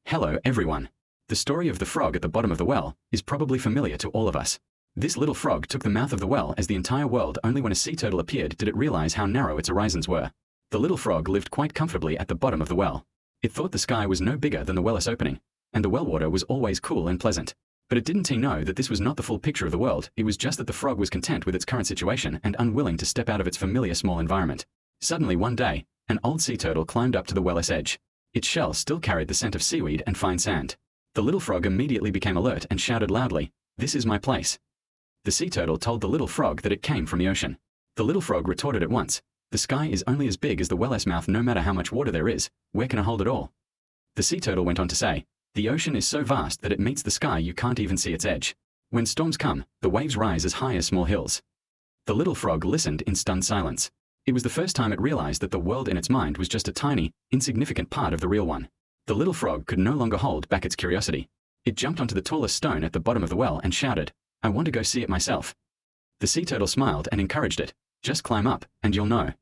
Hello, everyone. The story of the frog at the bottom of the well is probably familiar to all of us. This little frog took the mouth of the well as the entire world. Only when a sea turtle appeared did it realize how narrow its horizons were. The little frog lived quite comfortably at the bottom of the well. It thought the sky was no bigger than the well's opening, and the well water was always cool and pleasant. But it didn't know that this was not the full picture of the world. It was just that the frog was content with its current situation and unwilling to step out of its familiar small environment. Suddenly one day, an old sea turtle climbed up to the well's edge. Its shell still carried the scent of seaweed and fine sand. The little frog immediately became alert and shouted loudly, "This is my place." The sea turtle told the little frog that it came from the ocean. The little frog retorted at once, "The sky is only as big as the well's mouth. No matter how much water there is, where can I hold it all?" The sea turtle went on to say, "The ocean is so vast that it meets the sky. You can't even see its edge. When storms come, the waves rise as high as small hills." The little frog listened in stunned silence. It was the first time it realized that the world in its mind was just a tiny, insignificant part of the real one. The little frog could no longer hold back its curiosity. It jumped onto the tallest stone at the bottom of the well and shouted, "I want to go see it myself." The sea turtle smiled and encouraged it, "Just climb up, and you'll know."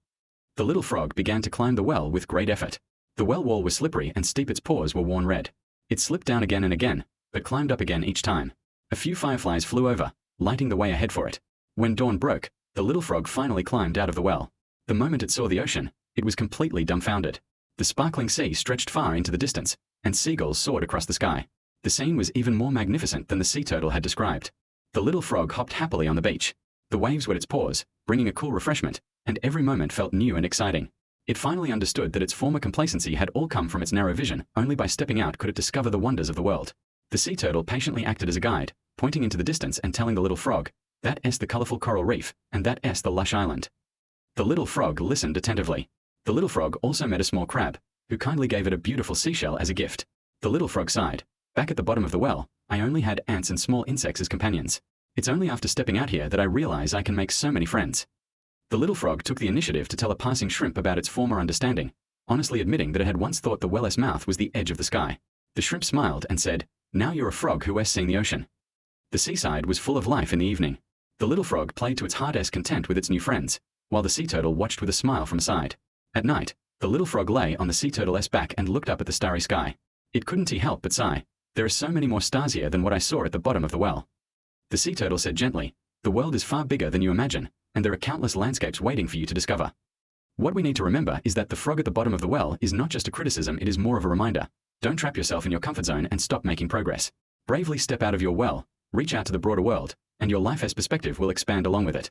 The little frog began to climb the well with great effort. The well wall was slippery and steep. Its paws were worn red. It slipped down again and again, but climbed up again each time. A few fireflies flew over, lighting the way ahead for it. When dawn broke, the little frog finally climbed out of the well. The moment it saw the ocean, it was completely dumbfounded. The sparkling sea stretched far into the distance, and seagulls soared across the sky. The scene was even more magnificent than the sea turtle had described. The little frog hopped happily on the beach. The waves wet its paws, bringing a cool refreshment, and every moment felt new and exciting. It finally understood that its former complacency had all come from its narrow vision. Only by stepping out could it discover the wonders of the world. The sea turtle patiently acted as a guide, pointing into the distance and telling the little frog, "That is the colorful coral reef, and that is the lush island." The little frog listened attentively. The little frog also met a small crab, who kindly gave it a beautiful seashell as a gift. The little frog sighed, "Back at the bottom of the well, I only had ants and small insects as companions. It's only after stepping out here that I realize I can make so many friends." The little frog took the initiative to tell a passing shrimp about its former understanding, honestly admitting that it had once thought the well's mouth was the edge of the sky. The shrimp smiled and said, "Now you're a frog who has seen the ocean." The seaside was full of life in the evening. The little frog played to its heart's content with its new friends, while the sea turtle watched with a smile from aside. At night, the little frog lay on the sea turtle's back and looked up at the starry sky. It couldn't help but sigh, "There are so many more stars here than what I saw at the bottom of the well." The sea turtle said gently, "The world is far bigger than you imagine, and there are countless landscapes waiting for you to discover." What we need to remember is that the frog at the bottom of the well is not just a criticism. It is more of a reminder. Don't trap yourself in your comfort zone and stop making progress. Bravely step out of your well, reach out to the broader world, and your life's perspective will expand along with it.